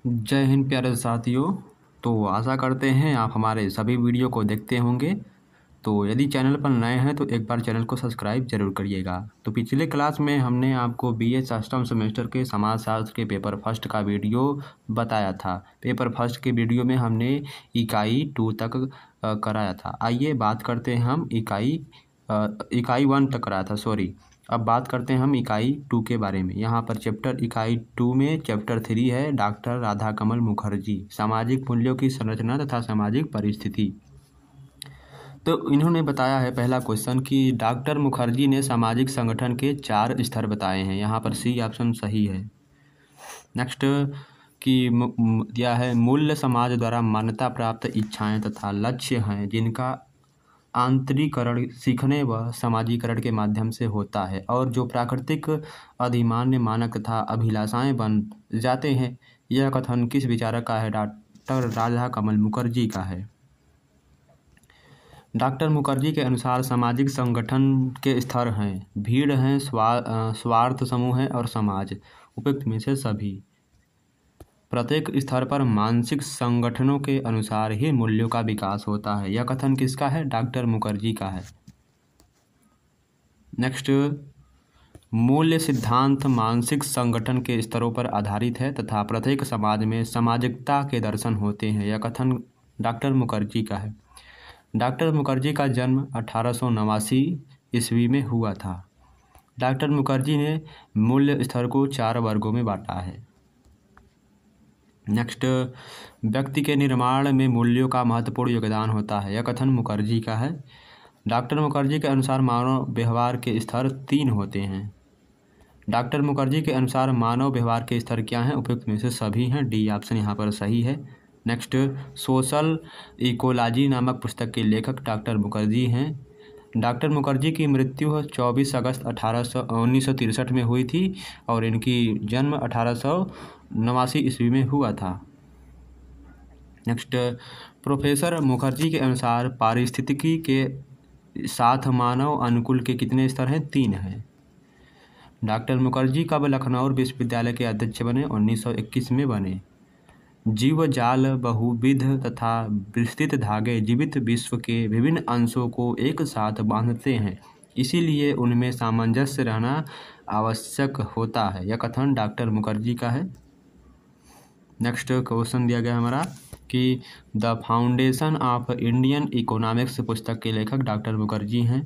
जय हिंद प्यारे साथियों। तो आशा करते हैं आप हमारे सभी वीडियो को देखते होंगे। तो यदि चैनल पर नए हैं तो एक बार चैनल को सब्सक्राइब जरूर करिएगा। तो पिछले क्लास में हमने आपको बीए अष्टम सेमेस्टर के समाजशास्त्र के पेपर फर्स्ट का वीडियो बताया था। पेपर फर्स्ट के वीडियो में हमने इकाई 2 तक कराया था। आइए बात करते हैं हम इकाई 1 तक कराया था, सॉरी। अब बात करते हैं हम इकाई 2 के बारे में। यहाँ पर इकाई 2 में चैप्टर 3 है डॉक्टर राधाकमल मुखर्जी, सामाजिक मूल्यों की संरचना तथा सामाजिक परिस्थिति। तो इन्होंने बताया है पहला क्वेश्चन कि डॉक्टर मुखर्जी ने सामाजिक संगठन के 4 स्तर बताए हैं। यहाँ पर सी ऑप्शन सही है। नेक्स्ट कि दिया है मूल्य समाज द्वारा मान्यता प्राप्त इच्छाएं तथा लक्ष्य हैं जिनका आंतरीकरण सीखने व समाजीकरण के माध्यम से होता है और जो प्राकृतिक अधिमान्य मानक तथा अभिलाषाएं बन जाते हैं। यह कथन किस विचारक का है? डॉक्टर राधाकमल मुखर्जी का है। डॉक्टर मुखर्जी के अनुसार सामाजिक संगठन के स्तर हैं, भीड़ हैं, स्वार्थ समूह है और समाज, उपयुक्त में से सभी। प्रत्येक स्तर पर मानसिक संगठनों के अनुसार ही मूल्यों का विकास होता है। यह कथन किसका है? डॉक्टर मुखर्जी का है। नेक्स्ट, मूल्य सिद्धांत मानसिक संगठन के स्तरों पर आधारित है तथा प्रत्येक समाज में सामाजिकता के दर्शन होते हैं। यह कथन डॉक्टर मुखर्जी का है। डॉक्टर मुखर्जी का जन्म 1889 ईस्वी में हुआ था। डॉक्टर मुखर्जी ने मूल्य स्तर को 4 वर्गों में बांटा है। नेक्स्ट, व्यक्ति के निर्माण में मूल्यों का महत्वपूर्ण योगदान होता है। यह कथन मुखर्जी का है। डॉक्टर मुखर्जी के अनुसार मानव व्यवहार के स्तर 3 होते हैं। डॉक्टर मुखर्जी के अनुसार मानव व्यवहार के स्तर क्या हैं? उपयुक्त में से सभी हैं। डी ऑप्शन यहाँ पर सही है। नेक्स्ट, सोशल इकोलॉजी नामक पुस्तक के लेखक डॉक्टर मुखर्जी हैं। डॉक्टर मुखर्जी की मृत्यु 24 अगस्त 1963 में हुई थी और इनकी जन्म 1889 ईस्वी में हुआ था। नेक्स्ट, प्रोफेसर मुखर्जी के अनुसार पारिस्थितिकी के साथ मानव अनुकूल के कितने स्तर हैं? 3 हैं। डॉक्टर मुखर्जी कब लखनऊ विश्वविद्यालय के अध्यक्ष बने? 1921 में बने। जीव जाल बहुविध तथा विस्तृत धागे जीवित विश्व के विभिन्न अंशों को एक साथ बांधते हैं, इसीलिए उनमें सामंजस्य रहना आवश्यक होता है। यह कथन डॉक्टर मुखर्जी का है। नेक्स्ट क्वेश्चन दिया गया हमारा कि the foundation of Indian economics पुस्तक के लेखक डॉक्टर मुखर्जी हैं।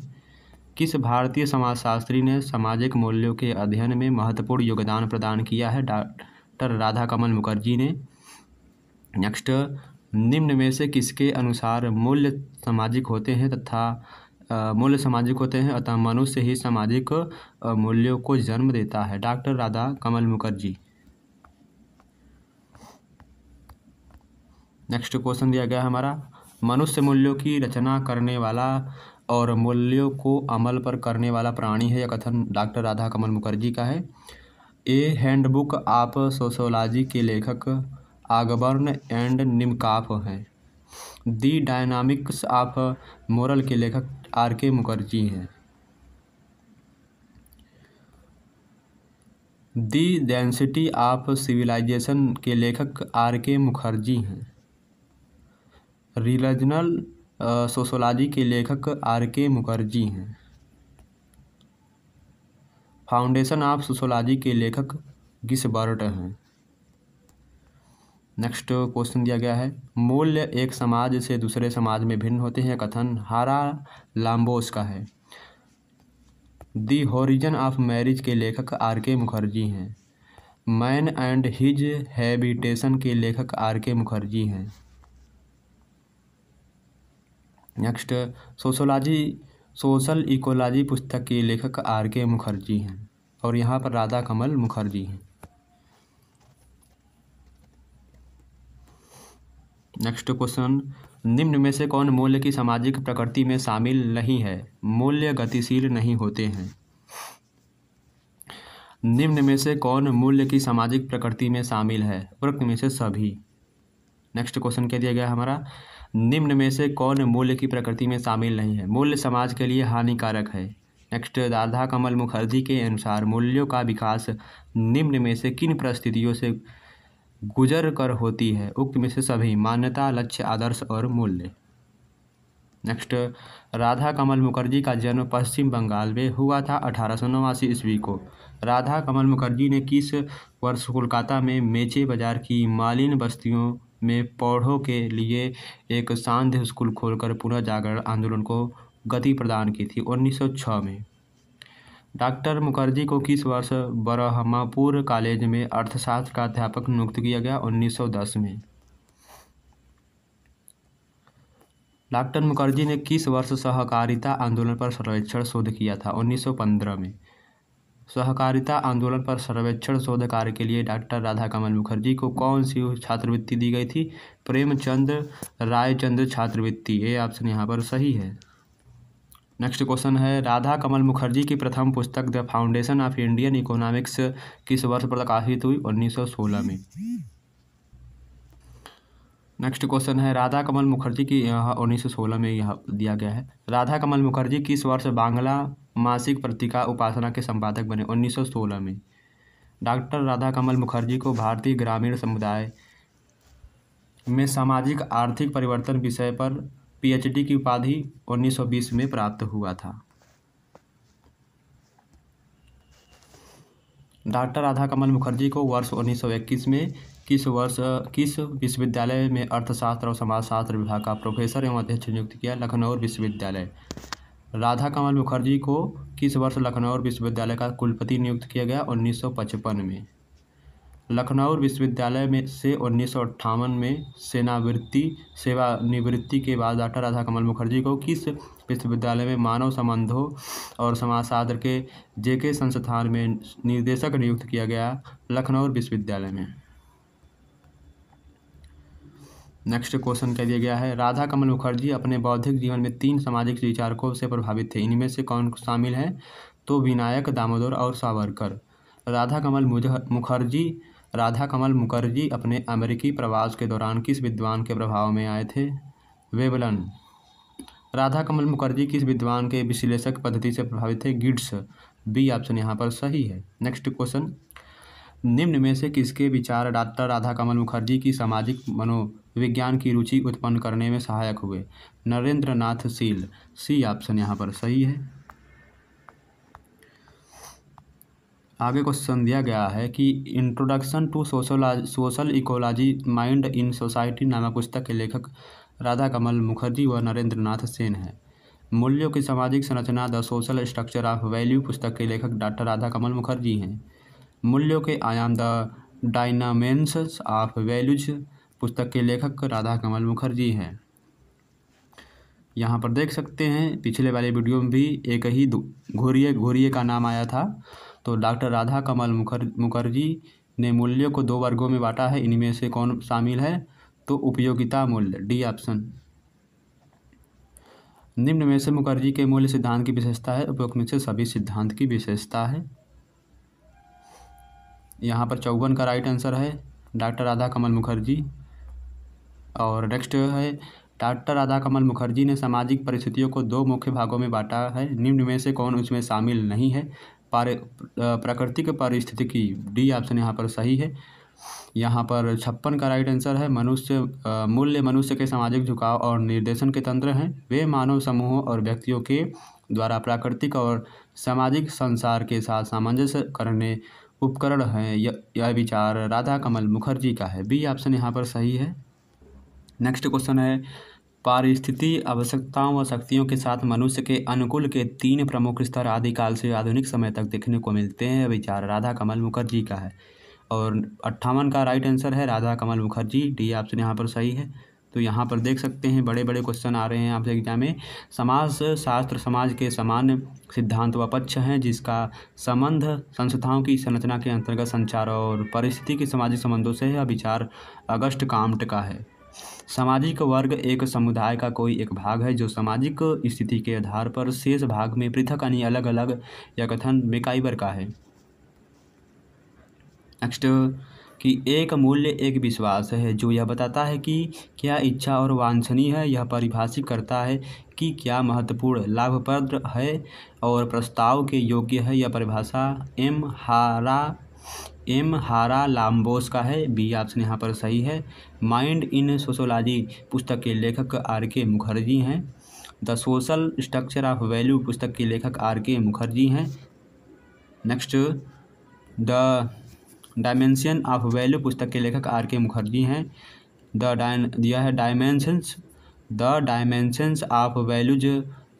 किस भारतीय समाजशास्त्री ने सामाजिक मूल्यों के अध्ययन में महत्वपूर्ण योगदान प्रदान किया है? डॉक्टर राधाकमल मुखर्जी ने। नेक्स्ट, निम्न में से किसके अनुसार मूल्य सामाजिक होते हैं अतः मनुष्य ही सामाजिक मूल्यों को जन्म देता है? Doctor Radhakamal Mukherjee. Next question दिया गया हमारा, मनुष्य मूल्यों की रचना करने वाला और मूल्यों को अमल पर करने वाला प्राणी है। यह कथन डॉक्टर राधाकमल मुखर्जी का है। ए हैंडबुक ऑफ सोशियोलॉजी के लेखक ऑगबर्न एंड निमकॉफ हैं। दी डायनामिक्स ऑफ मोरल के लेखक आर.के. मुखर्जी हैं। दी डेंसिटी ऑफ सिविलाइजेशन के लेखक आर.के. मुखर्जी हैं। रिलीजनल सोशियोलॉजी के लेखक आर.के. मुखर्जी हैं। फाउंडेशन ऑफ सोशियोलॉजी के लेखक गिसबर्ट हैं। नेक्स्ट क्वेश्चन दिया गया है, मूल्य एक समाज से दूसरे समाज में भिन्न होते हैं। कथन हारालाम्बोस का है। दी ओरिजिन ऑफ मैरिज के लेखक आर.के. मुखर्जी हैं। मैन एंड हिज हैबिटेशन के लेखक आर.के. मुखर्जी हैं। नेक्स्ट, सोशल इकोलॉजी पुस्तक के लेखक आर.के. मुखर्जी हैं और यहाँ पर राधाकमल मुखर्जी हैं। नेक्स्ट क्वेश्चन, निम्न में से कौन मूल्य की सामाजिक प्रकृति में शामिल नहीं है? मूल्य गतिशील नहीं होते हैं। निम्न में से कौन मूल्य की सामाजिक प्रकृति में शामिल है? उपरोक्त में से सभी। नेक्स्ट क्वेश्चन क्या दिया गया हमारा, निम्न में से कौन मूल्य की प्रकृति में शामिल नहीं है? मूल्य समाज के लिए हानिकारक है। नेक्स्ट, राधाकमल मुखर्जी के अनुसार मूल्यों का विकास निम्न में से किन परिस्थितियों से गुजर कर होती है। उक्त में से सभी मान्यता, लक्ष्य, आदर्श और मूल्य। नेक्स्ट, राधा कमल मुखर्जी का जन्म पश्चिम बंगाल में हुआ था 1889 ईस्वी को। राधा कमल मुखर्जी ने किस वर्ष कोलकाता में मेचे बाजार की मालिन बस्तियों में पौधों के लिए एक सांध्य स्कूल खोलकर पुनः जागरण आंदोलन को गति प्रदान की थी? 1906 में। डॉक्टर मुखर्जी को किस वर्ष ब्रह्मपुर कॉलेज में अर्थशास्त्र का अध्यापक नियुक्त किया गया? 1910 में। डॉक्टर मुखर्जी ने किस वर्ष सहकारिता आंदोलन पर सर्वेक्षण शोध किया था? 1915 में। सहकारिता आंदोलन पर सर्वेक्षण शोध कार्य के लिए डॉक्टर राधा कमल मुखर्जी को कौन सी छात्रवृत्ति दी गई थी? प्रेमचंद रायचंद्र छात्रवृत्ति। ये ऑप्शन यहाँ पर सही है। नेक्स्ट क्वेश्चन है, राधा कमल मुखर्जी की प्रथम पुस्तक the foundation of Indian economics किस वर्ष प्रकाशित हुई? 1916 में। नेक्स्ट क्वेश्चन है, राधा कमल मुखर्जी की 1916 में यह दिया गया है। राधा कमल मुखर्जी किस वर्ष बांग्ला मासिक पत्रिका उपासना के संपादक बने? 1916 में। डॉक्टर राधा कमल मुखर्जी को भारतीय ग्रामीण समुदाय में सामाजिक आर्थिक परिवर्तन विषय पर पीएचडी की उपाधि 1920 में प्राप्त हुआ था। डॉक्टर राधा कमल मुखर्जी को वर्ष 1921 में किस विश्वविद्यालय में अर्थशास्त्र और समाजशास्त्र विभाग का प्रोफेसर एवं अध्यक्ष नियुक्त किया? लखनऊ विश्वविद्यालय। राधा कमल मुखर्जी को किस वर्ष लखनऊ विश्वविद्यालय का कुलपति नियुक्त किया गया? 1955 में। लखनऊ विश्वविद्यालय में से 1958 में सेवानिवृत्ति के बाद डॉक्टर राधा कमल मुखर्जी को किस विश्वविद्यालय में मानव संबंधों और समाजशास्त्र के जेके संस्थान में निदेशक नियुक्त किया गया? लखनऊ विश्वविद्यालय में। नेक्स्ट क्वेश्चन कह दिया गया है, राधा कमल मुखर्जी अपने बौद्धिक जीवन में 3 सामाजिक विचारकों से प्रभावित थे। इनमें से कौन शामिल है? तो विनायक, दामोदर और सावरकर। राधा कमल मुखर्जी अपने अमेरिकी प्रवास के दौरान किस विद्वान के प्रभाव में आए थे? वेबलन। राधा कमल मुखर्जी किस विद्वान के विश्लेषक पद्धति से प्रभावित थे? गिड्स। बी ऑप्शन यहाँ पर सही है। नेक्स्ट क्वेश्चन, निम्न में से किसके विचार डॉक्टर राधा कमल मुखर्जी की सामाजिक मनोविज्ञान की रुचि उत्पन्न करने में सहायक हुए? नरेंद्र नाथ शील। सी ऑप्शन यहाँ पर सही है। आगे क्वेश्चन दिया गया है कि introduction to social ecology mind in society नामक पुस्तक के लेखक राधा कमल मुखर्जी व नरेंद्र नाथ सेन है। मूल्यों की सामाजिक संरचना the social structure of value पुस्तक के लेखक डॉक्टर राधा कमल मुखर्जी हैं। मूल्यों के आयाम द डायनामेंस ऑफ वैल्यूज पुस्तक के लेखक राधा कमल मुखर्जी हैं। यहाँ पर देख सकते हैं पिछले वाले वीडियो में भी एक ही घुरिये का नाम आया था। तो डॉक्टर राधा कमल मुखर्जी ने मूल्यों को 2 वर्गों में बांटा है। इनमें से कौन शामिल है? तो उपयोगिता मूल्य। D option. निम्न में से मुखर्जी के मूल्य सिद्धांत की विशेषता है? उपरोक्त में से सभी सिद्धांत की विशेषता है। यहाँ पर 54 का राइट आंसर है डॉक्टर राधा कमल मुखर्जी। और नेक्स्ट है, डॉक्टर राधा कमल मुखर्जी ने सामाजिक परिस्थितियों को 2 मुख्य भागों में बांटा है। निम्न में से कौन उसमें शामिल नहीं है? प्राकृतिक पारिस्थितिकी। डी ऑप्शन यहाँ पर सही है। यहाँ पर 56 का राइट आंसर है मूल्य मनुष्य के सामाजिक झुकाव और निर्देशन के तंत्र हैं। वे मानव समूहों और व्यक्तियों के द्वारा प्राकृतिक और सामाजिक संसार के साथ सामंजस्य करने उपकरण हैं। यह विचार राधा कमल मुखर्जी का है। बी ऑप्शन यहाँ पर सही है। नेक्स्ट क्वेश्चन है, पारिस्थितिक आवश्यकताओं व शक्तियों के साथ मनुष्य के अनुकूल के 3 प्रमुख स्तर आदिकाल से आधुनिक समय तक देखने को मिलते हैं। यह विचार राधा कमल मुखर्जी का है। और 58 का राइट आंसर है राधा कमल मुखर्जी। डी ऑप्शन यहाँ पर सही है। तो यहाँ पर देख सकते हैं बड़े बड़े क्वेश्चन आ रहे हैं आपसे एग्जाम में। समाज शास्त्र समाज के सामान्य सिद्धांत व पक्ष हैं जिसका संबंध संस्थाओं की संरचना के अंतर्गत संचार और परिस्थिति के सामाजिक संबंधों से है। यह विचार अगस्ट काम्ट का है। सामाजिक वर्ग एक समुदाय का कोई एक भाग है जो सामाजिक स्थिति के आधार पर शेष भाग में पृथक यानी अलग अलग यह कथन मैकाइवर का है। नेक्स्ट कि एक मूल्य एक विश्वास है जो यह बताता है कि क्या इच्छा और वांछनीय है। यह परिभाषित करता है कि क्या महत्वपूर्ण लाभप्रद है और प्रस्ताव के योग्य है। यह परिभाषा एम हारा एम हारालाम्बोस का है, बी ऑप्शन यहाँ पर सही है। माइंड इन सोशोलॉजी पुस्तक के लेखक आर.के. मुखर्जी हैं। The social structure of value पुस्तक के लेखक आर.के. मुखर्जी हैं। Next, the dimension of value पुस्तक के लेखक आर.के. मुखर्जी हैं। दिया है dimensions, the dimensions of values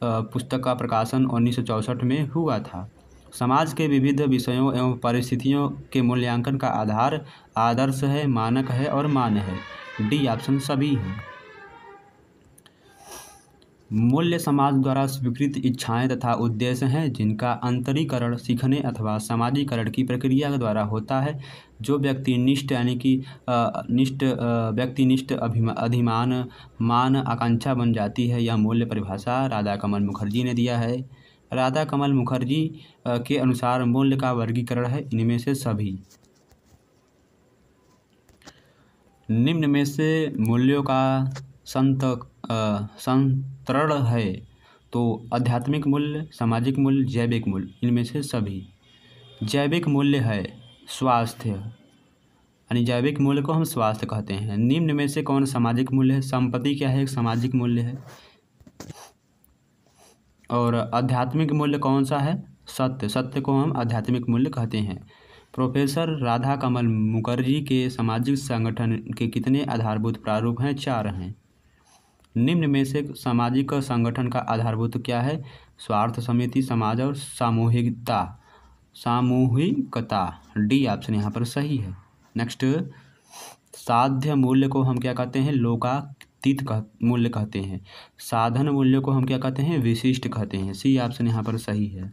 पुस्तक का प्रकाशन 1964 में हुआ था। समाज के विविध विषयों एवं परिस्थितियों के मूल्यांकन का आधार आदर्श है, मानक है और मान्य है। डी ऑप्शन सभी है। मूल्य समाज द्वारा स्वीकृत इच्छाएं तथा उद्देश्य हैं जिनका अंतरीकरण सीखने अथवा समाजीकरण की प्रक्रिया द्वारा होता है, जो व्यक्तिनिष्ठ यानी कि व्यक्तिनिष्ठ अधिमान मान आकांक्षा बन जाती है। यह मूल्य परिभाषा राधा कमल मुखर्जी ने दिया है। राधा कमल मुखर्जी के अनुसार मूल्य का वर्गीकरण है इनमें से सभी। निम्न में से मूल्यों का संतरण है तो आध्यात्मिक मूल्य, सामाजिक मूल्य, जैविक मूल्य, इनमें से सभी। जैविक मूल्य है स्वास्थ्य, यानी जैविक मूल्य को हम स्वास्थ्य कहते हैं। निम्न में से कौन सामाजिक मूल्य है? संपत्ति क्या है? एक सामाजिक मूल्य है। और आध्यात्मिक मूल्य कौन सा है? सत्य, सत्य को हम आध्यात्मिक मूल्य कहते हैं। प्रोफेसर राधा कमल मुखर्जी के सामाजिक संगठन के कितने आधारभूत प्रारूप हैं? 4 हैं। निम्न में से सामाजिक संगठन का आधारभूत क्या है? स्वार्थ समिति, समाज और सामूहिकता। सामूहिकता, डी ऑप्शन यहाँ पर सही है। नेक्स्ट, साध्य मूल्य को हम क्या कहते हैं? लोकातीत मूल्य कहते हैं। साधन मूल्य को हम क्या कहते हैं? विशिष्ट कहते हैं। सी ऑप्शन यहाँ पर सही है।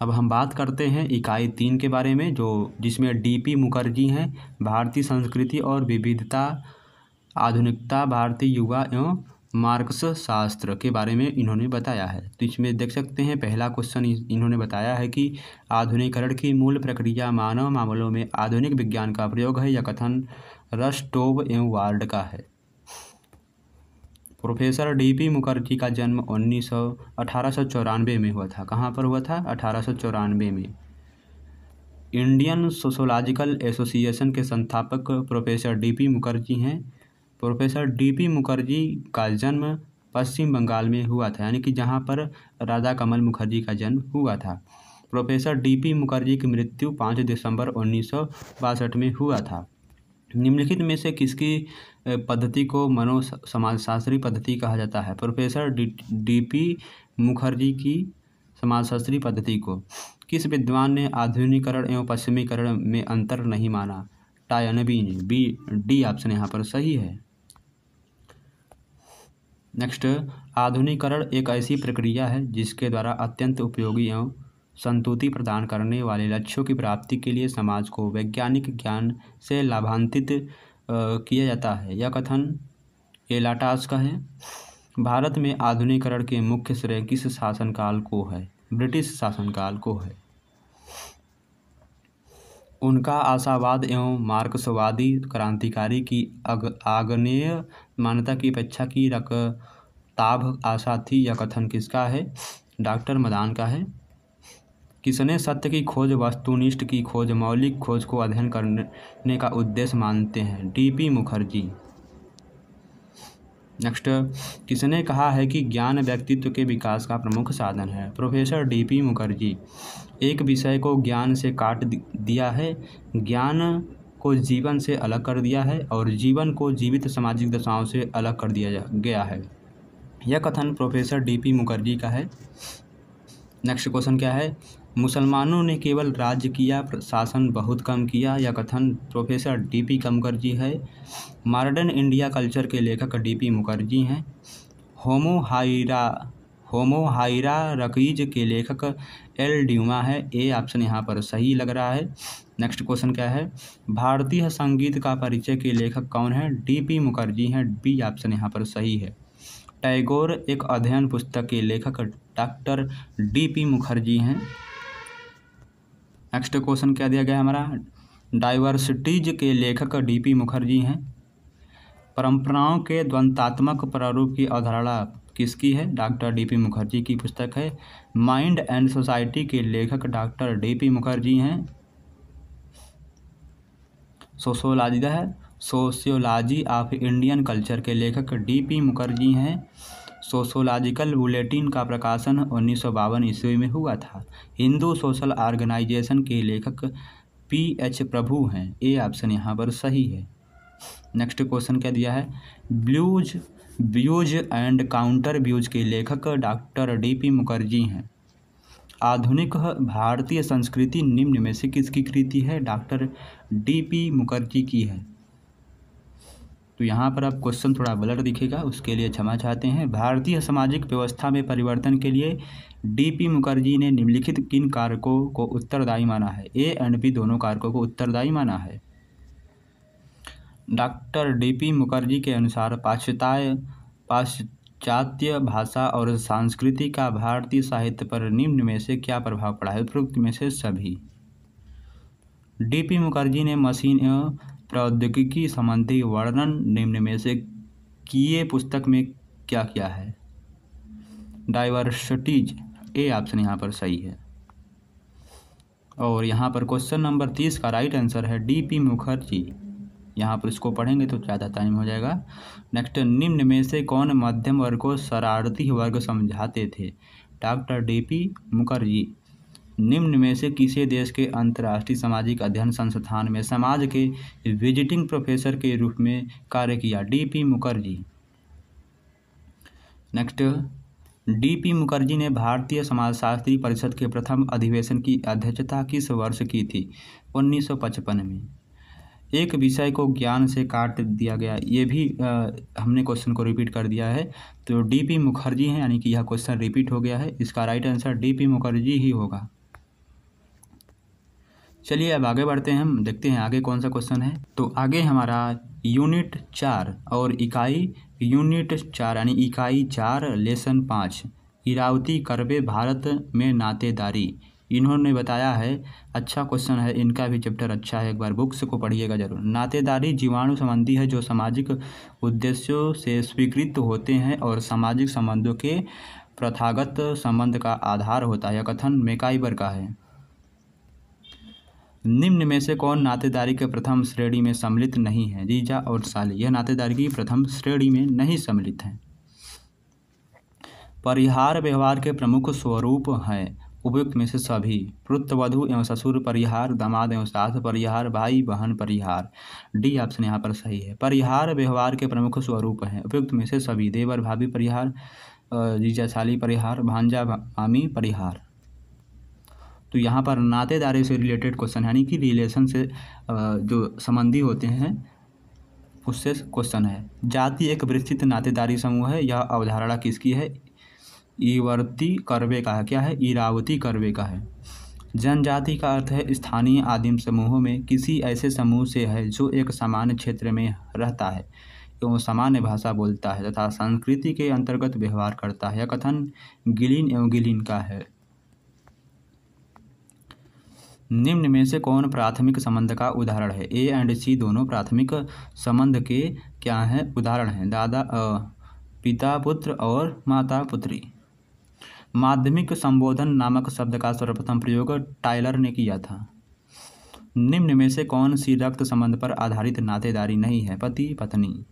अब हम बात करते हैं इकाई 3 के बारे में, जिसमें डी.पी. मुखर्जी हैं। भारतीय संस्कृति और विविधता, आधुनिकता, भारतीय युवा एवं मार्क्स शास्त्र के बारे में इन्होंने बताया है। तो इसमें देख सकते हैं पहला क्वेश्चन इन्होंने बताया है कि आधुनिकीकरण की मूल प्रक्रिया मानव मामलों में आधुनिक विज्ञान का प्रयोग है। यह कथन रस्टोव एवं वार्ड का है। प्रोफेसर डी.पी. मुखर्जी का जन्म 1894 में हुआ था। कहाँ पर हुआ था? 1894 में। इंडियन सोशोलॉजिकल एसोसिएशन के संस्थापक प्रोफेसर डी.पी. मुखर्जी हैं। प्रोफेसर डी.पी. मुखर्जी का जन्म पश्चिम बंगाल में हुआ था, यानी कि जहाँ पर राधा कमल मुखर्जी का जन्म हुआ था। प्रोफेसर डी.पी. मुखर्जी की मृत्यु 5 दिसंबर 1962 में हुआ था। निम्नलिखित में से किसकी पद्धति को मनो समाजशास्त्री पद्धति कहा जाता है? प्रोफेसर डी.पी. मुखर्जी की समाजशास्त्री पद्धति को किस विद्वान ने आधुनिकीकरण एवं पश्चिमीकरण में अंतर नहीं माना? टायनबी ने। डी ऑप्शन यहाँ पर सही है। नेक्स्ट, आधुनिकीकरण एक ऐसी प्रक्रिया है जिसके द्वारा अत्यंत उपयोगी एवं संतुष्टि प्रदान करने वाले लक्ष्यों की प्राप्ति के लिए समाज को वैज्ञानिक ज्ञान से लाभान्वित किया जाता है। यह कथन एलाटास का है। भारत में आधुनिकीकरण के मुख्य श्रेय किस शासनकाल को है? ब्रिटिश शासनकाल को है। उनका आशावाद एवं मार्क्सवादी क्रांतिकारी की आग्नेय मान्यता की अपेक्षा की रकताब आशा थी। यह कथन किसका है? डॉक्टर मदान का है। किसने सत्य की खोज, वस्तुनिष्ठ की खोज, मौलिक खोज को अध्ययन करने का उद्देश्य मानते हैं? डी.पी. मुखर्जी। नेक्स्ट, किसने कहा है कि ज्ञान व्यक्तित्व के विकास का प्रमुख साधन है? प्रोफेसर डी.पी. मुखर्जी। एक विषय को ज्ञान से काट दिया है, ज्ञान को जीवन से अलग कर दिया है और जीवन को जीवित सामाजिक दशाओं से अलग कर दिया गया है। यह कथन प्रोफेसर डी.पी. मुखर्जी का है। नेक्स्ट क्वेश्चन क्या है? मुसलमानों ने केवल राज्य किया, शासन बहुत कम किया। यह कथन प्रोफेसर डी.पी. मुखर्जी है। मॉडर्न इंडिया कल्चर के लेखक डी.पी. मुखर्जी हैं। होमो हायरार्कीज के लेखक एल. ड्यूमा है। ए ऑप्शन यहाँ पर सही लग रहा है। नेक्स्ट क्वेश्चन क्या है? भारतीय संगीत का परिचय के लेखक कौन है? डी.पी. मुखर्जी हैं। बी ऑप्शन यहाँ पर सही है। टैगोर एक अध्ययन पुस्तक के लेखक डॉक्टर डी.पी. मुखर्जी हैं। नेक्स्ट क्वेश्चन क्या दिया गया हमारा? डाइवर्सिटीज के लेखक डी.पी. मुखर्जी हैं। परंपराओं के द्वंद्वात्मक प्रारूप की अवधारणा किसकी है? Doctor DP. मुखर्जी की पुस्तक है। माइंड एंड सोसाइटी के लेखक डॉक्टर डी.पी. मुखर्जी हैं। सोशियोलॉजी ऑफ इंडियन कल्चर के लेखक डी.पी. मुखर्जी हैं। सोशोलॉजिकल बुलेटिन का प्रकाशन 1952 ईस्वी में हुआ था। हिंदू सोशल ऑर्गेनाइजेशन के लेखक P.H. प्रभु हैं। ए ऑप्शन यहाँ पर सही है। नेक्स्ट क्वेश्चन क्या दिया है, व्यूज एंड काउंटर व्यूज के लेखक डॉक्टर डी.पी. मुखर्जी हैं। आधुनिक भारतीय संस्कृति निम्न में से किसकी कृति है, डॉक्टर डी.पी. मुखर्जी की है। तो यहाँ पर आप क्वेश्चन थोड़ा ब्लर दिखेगा, उसके लिए क्षमा चाहते हैं। भारतीय सामाजिक व्यवस्था में परिवर्तन के लिए डी.पी. मुखर्जी ने निम्नलिखित किन कारकों को उत्तरदायी माना है। ए एंड बी दोनों कारकों को उत्तरदायी माना है। Doctor DP. मुखर्जी के अनुसार पाश्चात्य भाषा और संस्कृति का भारतीय साहित्य पर निम्न में से क्या प्रभाव पड़ा है, उपरोक्त में से सभी। डी.पी. मुखर्जी ने मशीन एवं प्रौद्योगिकी संबंधी वर्णन निम्न में से किए पुस्तक में क्या किया है, डाइवर्सिटीज। ए ऑप्शन यहाँ पर सही है। और यहाँ पर क्वेश्चन नंबर 30 का राइट आंसर है डी.पी. मुखर्जी। यहाँ पर इसको पढ़ेंगे तो ज़्यादा टाइम हो जाएगा। नेक्स्ट, निम्न में से कौन मध्यम वर्ग को शरारती वर्ग समझाते थे, डॉक्टर डी.पी. मुखर्जी। निम्न में से किसी देश के अंतर्राष्ट्रीय सामाजिक अध्ययन संस्थान में समाज के विजिटिंग प्रोफेसर के रूप में कार्य किया, D P. Mukherjee. Next, D P. Mukherjee ने भारतीय समाजशास्त्री परिषद के प्रथम अधिवेशन की अध्यक्षता किस वर्ष की थी, 1955 में। एक विषय को ज्ञान से काट दिया गया, ये भी हमने क्वेश्चन को रिपीट कर दिया है, तो डी.पी. मुखर्जी हैं, यानी कि यह क्वेश्चन रिपीट हो गया है। इसका राइट आंसर डी.पी. मुखर्जी ही होगा। चलिए अब आगे बढ़ते हैं, हम देखते हैं आगे कौन सा क्वेश्चन है। तो आगे हमारा यूनिट 4 और इकाई यूनिट 4 यानी इकाई 4 लेसन 5 इरावती करबे भारत में नातेदारी, इन्होंने बताया है। अच्छा क्वेश्चन है, इनका भी चैप्टर अच्छा है, एक बार बुक्स को पढ़िएगा जरूर। नातेदारी जीवाणु संबंधी है जो सामाजिक उद्देश्यों से स्वीकृत होते हैं और सामाजिक संबंधों के प्रथागत संबंध का आधार होता है। यह कथन मैकाइबर का है। निम्न में से कौन नातेदारी के प्रथम श्रेणी में सम्मिलित नहीं है, जीजा और साली। यह नातेदारी की प्रथम श्रेणी में नहीं सम्मिलित है। परिहार व्यवहार के प्रमुख स्वरूप हैं, उपयुक्त में से सभी। पुत्रवधू एवं ससुर परिहार, दामाद एवं सास परिहार, भाई बहन परिहार। डी ऑप्शन यहाँ पर सही है। परिहार व्यवहार के प्रमुख स्वरूप हैं, उपयुक्त में से सभी। देवर भाभी परिहार, जीजा साली परिहार, भांजा मामी परिहार। तो यहाँ पर नातेदारी से रिलेटेड क्वेश्चन यानी कि रिलेशन से जो संबंधी होते हैं उससे क्वेश्चन है। जाति एक विस्तृत नातेदारी समूह है, यह अवधारणा किसकी है, इरावती करबे का है। क्या है, इरावती करबे का है। जनजाति का अर्थ है स्थानीय आदिम समूहों में किसी ऐसे समूह से है जो एक सामान्य क्षेत्र में रहता है एवं सामान्य भाषा बोलता है तथा संस्कृति के अंतर्गत व्यवहार करता है। यह कथन गिलिन एवं गिलिन का है। निम्न में से कौन प्राथमिक संबंध का उदाहरण है, ए एंड सी दोनों प्राथमिक संबंध के क्या हैं, उदाहरण हैं। दादा पिता पुत्र और माता पुत्री। माध्यमिक संबोधन नामक शब्द का सर्वप्रथम प्रयोग टायलर ने किया था। निम्न में से कौन सी रक्त संबंध पर आधारित नातेदारी नहीं है, पति पत्नी।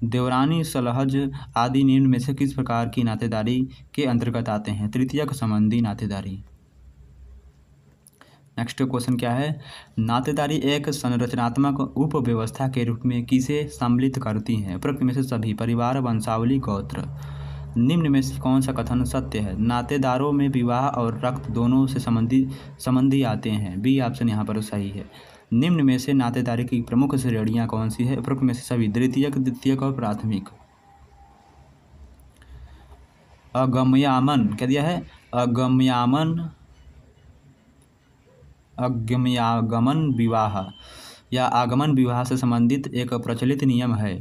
देवरानी सलहज आदि निम्न में से किस प्रकार की नातेदारी के अंतर्गत आते हैं, तृतीयक संबंधी नातेदारी। नेक्स्ट क्वेश्चन क्या है, नातेदारी एक संरचनात्मक उपव्यवस्था के रूप में किसे सम्मिलित करती है, उपरोक्त में से सभी। परिवार, वंशावली, गोत्र। निम्न में से कौन सा कथन सत्य है, नातेदारों में विवाह और रक्त दोनों से संबंधी आते हैं। बी ऑप्शन यहाँ पर सही है। निम्न में से नातेदारी की प्रमुख श्रेणियाँ कौन सी है, उपरोक्त में से सभी। द्वितीयक, द्वितीयक और प्राथमिक। अगमयामन क्या दिया है, अगमयागमन विवाह या आगमन विवाह से संबंधित एक प्रचलित नियम है।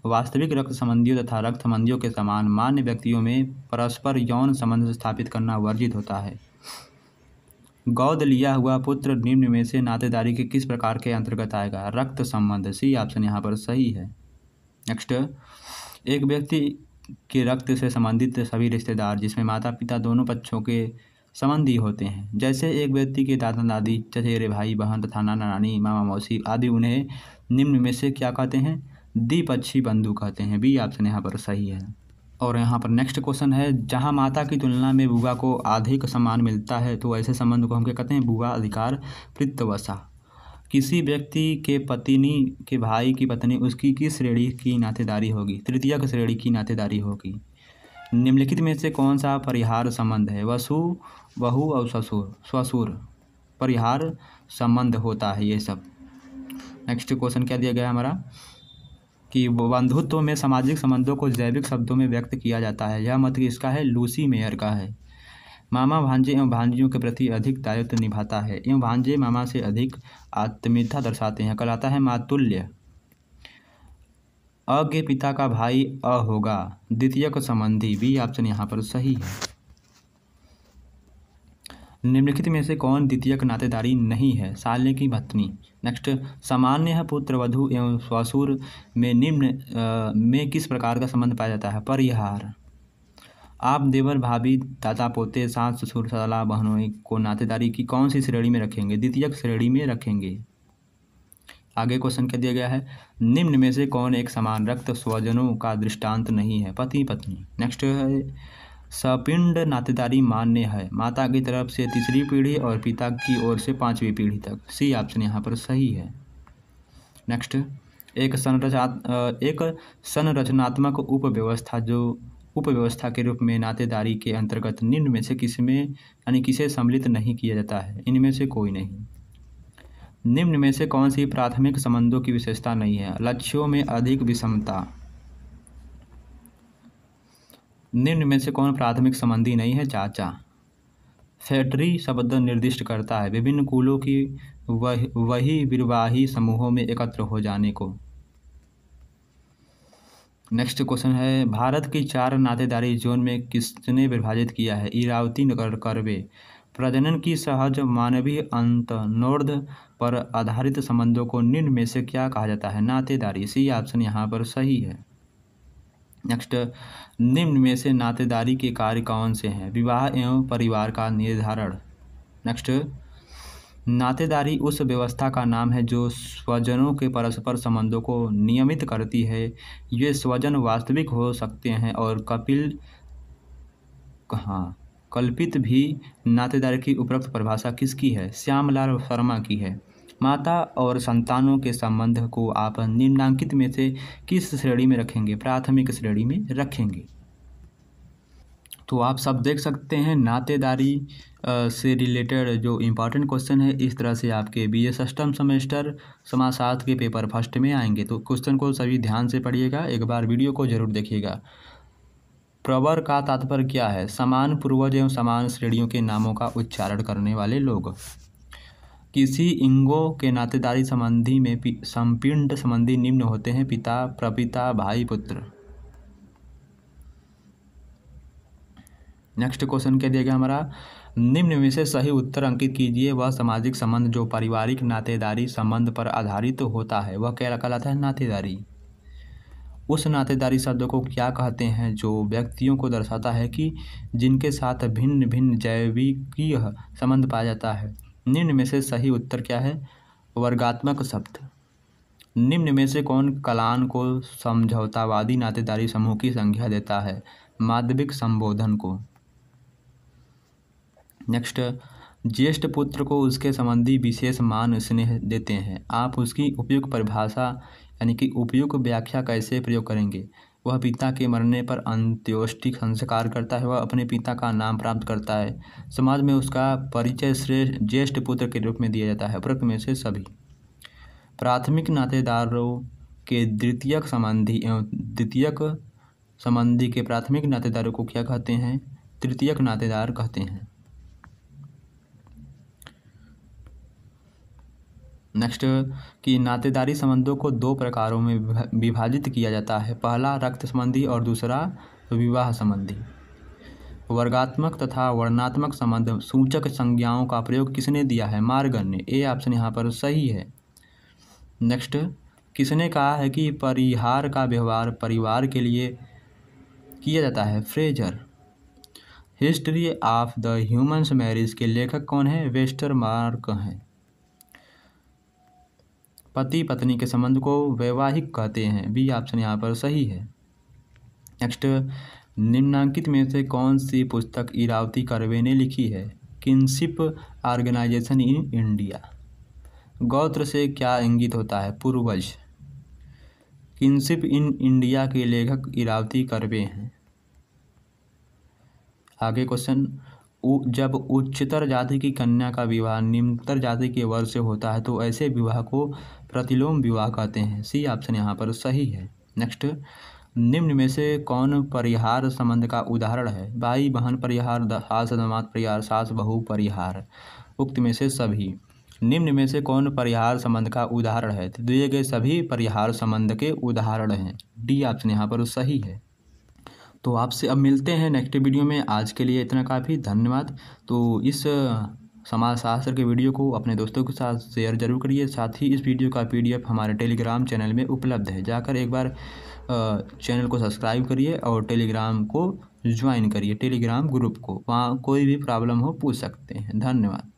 वास्तविक रक्त संबंधियों तथा रक्त संबंधियों के समान मान्य व्यक्तियों में परस्पर यौन संबंध स्थापित करना वर्जित होता है। गोद लिया हुआ पुत्र निम्न में से नातेदारी के किस प्रकार के अंतर्गत आएगा, रक्त संबंध। सी ऑप्शन यहाँ पर सही है। नेक्स्ट, एक व्यक्ति के रक्त से संबंधित सभी रिश्तेदार जिसमें माता पिता दोनों पक्षों के संबंधी होते हैं। जैसे एक व्यक्ति के दादा दादी, चचेरे भाई बहन तथा नाना नानी, मामा मौसी आदि उन्हें निम्न में से क्या कहते हैं? द्विपक्षीय बंधु कहते हैं। बी ऑप्शन यहाँ पर सही है। और यहाँ पर नेक्स्ट क्वेश्चन है, जहाँ माता की तुलना में बुआ को अधिक सम्मान मिलता है तो ऐसे संबंध को हम क्या कहते हैं? बुआ अधिकार प्रीतवसा। किसी व्यक्ति के पत्नी के भाई की पत्नी उसकी किस श्रेणी की नातेदारी होगी? तृतीयक श्रेणी की नातेदारी होगी। निम्नलिखित में से कौन सा परिहार संबंध है? वसु, बहू और ससुर, ससुर परिहार संबंध होता है ये सब। नेक्स्ट क्वेश्चन क्या दिया गया हमारा कि बंधुत्व में सामाजिक संबंधों को जैविक शब्दों में व्यक्त किया जाता है। यह मत किसका है? लूसी मेयर का है। मामा भांजे एवं भांजियों के प्रति अधिक दायित्व निभाता है एवं भांजे मामा से अधिक आत्मीयता दर्शाते हैं, कहलाता है मातुल्य। अ के पिता का भाई अ होगा द्वितीयक संबंधी। बी ऑप्शन यहाँ पर सही है। निम्नलिखित में से कौन द्वितीयक नातेदारी नहीं है? साले की पत्नी। नेक्स्ट, सामान्य पुत्र वधू एवं ससुर में निम्न में किस प्रकार का संबंध पाया जाता है? परिहार। आप देवर भाभी दादा पोते सास ससुर साला बहनोई को नातेदारी की कौन सी श्रेणी में रखेंगे? द्वितीयक श्रेणी में रखेंगे। आगे क्वेश्चन क्या दिया गया है? निम्न में से कौन एक समान रक्त स्वजनों का दृष्टांत नहीं है? पति पत्नी। नेक्स्ट है, सपिंड नातेदारी मान्य है माता की तरफ से तीसरी पीढ़ी और पिता की ओर से पांचवी पीढ़ी तक। सी ऑप्शन यहाँ पर सही है। नेक्स्ट, एक संरचनात्मक उपव्यवस्था के रूप में नातेदारी के अंतर्गत निम्न में से किसमें यानी किसे सम्मिलित नहीं किया जाता है? इनमें से कोई नहीं। निम्न में से कौन सी प्राथमिक संबंधों की विशेषता नहीं है? लक्ष्यों में अधिक विषमता। निम्न में से कौन प्राथमिक संबंधी नहीं है? चाचा। फैक्ट्री शब्द निर्दिष्ट करता है विभिन्न कुलों की वही विवाही समूहों में एकत्र हो जाने को। नेक्स्ट क्वेश्चन है, भारत की 4 नातेदारी जोन में किसने विभाजित किया है? इरावती नगर करवे। प्रजनन की सहज मानवीय अंतर्नोर्ध पर आधारित संबंधों को निम्न में से क्या कहा जाता है? नातेदारी। सी ऑप्शन यहाँ पर सही है। नेक्स्ट, निम्न में से नातेदारी के कार्य कौन से हैं? विवाह एवं परिवार का निर्धारण। नेक्स्ट, नातेदारी उस व्यवस्था का नाम है जो स्वजनों के परस्पर संबंधों को नियमित करती है। ये स्वजन वास्तविक हो सकते हैं और कल्पित भी। नातेदारी की उपरोक्त परिभाषा किसकी है? श्यामलाल शर्मा की है। माता और संतानों के संबंध को आप निम्नांकित में से किस श्रेणी में रखेंगे? प्राथमिक श्रेणी में रखेंगे। तो आप सब देख सकते हैं नातेदारी से रिलेटेड जो इम्पॉर्टेंट क्वेश्चन है इस तरह से आपके बीए षष्ठम सेमेस्टर समाजशास्त्र के पेपर फर्स्ट में आएंगे। तो क्वेश्चन को सभी ध्यान से पढ़िएगा, एक बार वीडियो को जरूर देखिएगा। प्रवर का तात्पर्य क्या है? समान पूर्वज एवं समान श्रेणियों के नामों का उच्चारण करने वाले लोग। किसी इंगो के नातेदारी संबंधी में संपिंड संबंधी निम्न होते हैं? पिता, प्रपिता, भाई, पुत्र। नेक्स्ट क्वेश्चन क्या दिया गया हमारा? निम्न में से सही उत्तर अंकित कीजिए। वह सामाजिक संबंध जो पारिवारिक नातेदारी संबंध पर आधारित होता है वह क्या कहलाता है? नातेदारी। उस नातेदारी शब्द को क्या कहते हैं जो व्यक्तियों को दर्शाता है कि जिनके साथ भिन्न भिन्न जैविकीय संबंध पाया जाता है? निम्न में से सही उत्तर क्या है? वर्गात्मक शब्द। निम्न में से कौन कलान को समझौतावादी नातेदारी समूह की संज्ञा देता है? माध्यमिक संबोधन को। नेक्स्ट, ज्येष्ठ पुत्र को उसके संबंधी विशेष मान स्नेह देते हैं। आप उसकी उपयुक्त परिभाषा यानी कि उपयुक्त व्याख्या कैसे प्रयोग करेंगे? वह पिता के मरने पर अंत्योष्टि संस्कार करता है। वह अपने पिता का नाम प्राप्त करता है। समाज में उसका परिचय श्रेष्ठ ज्येष्ठ पुत्र के रूप में दिया जाता है। उपरोक्त में से सभी। प्राथमिक नातेदारों के द्वितीयक संबंधी एवं द्वितीयक संबंधी के प्राथमिक नातेदारों को क्या कहते हैं? तृतीयक नातेदार कहते हैं। नेक्स्ट, कि नातेदारी संबंधों को 2 प्रकारों में विभाजित किया जाता है। पहला रक्त संबंधी और दूसरा विवाह संबंधी। वर्गात्मक तथा वर्णात्मक संबंध सूचक संज्ञाओं का प्रयोग किसने दिया है? मार्गन ने। ए ऑप्शन यहाँ पर सही है। नेक्स्ट, किसने कहा है कि परिहार का व्यवहार परिवार के लिए किया जाता है? Fraser. History of the humans marriage के लेखक कौन है? वेस्टरमार्क हैं। पति पत्नी के संबंध को वैवाहिक कहते हैं। बी ऑप्शन यहाँ पर सही है। नेक्स्ट, निम्नांकित में से कौन सी पुस्तक इरावती कर्वे ने लिखी है? Kinship organisation in India. गोत्र से क्या इंगित होता है? पूर्वज। किनशिप इन इंडिया के लेखक इरावती कर्वे हैं। आगे क्वेश्चन, जब उच्चतर जाति की कन्या का विवाह निम्नतर जाति के वर से होता है तो ऐसे विवाह को प्रतिलोम विवाह कहते हैं। सी ऑप्शन यहाँ पर सही है। नेक्स्ट, निम्न में से कौन परिहार संबंध का उदाहरण है? भाई बहन परिहार, सास दामाद परिहार, सास बहू परिहार। उक्त में से सभी। निम्न में से कौन परिहार संबंध का उदाहरण है? तो दिए गए सभी परिहार संबंध के उदाहरण हैं। डी ऑप्शन यहाँ पर सही है। तो आपसे अब मिलते हैं नेक्स्ट वीडियो में। आज के लिए इतना काफ़ी, धन्यवाद। तो इस समाजशास्त्र के वीडियो को अपने दोस्तों के साथ शेयर जरूर करिए। साथ ही इस वीडियो का PDF हमारे टेलीग्राम चैनल में उपलब्ध है। जाकर एक बार चैनल को सब्सक्राइब करिए और टेलीग्राम को ज्वाइन करिए, टेलीग्राम ग्रुप को। वहाँ कोई भी प्रॉब्लम हो पूछ सकते हैं। धन्यवाद।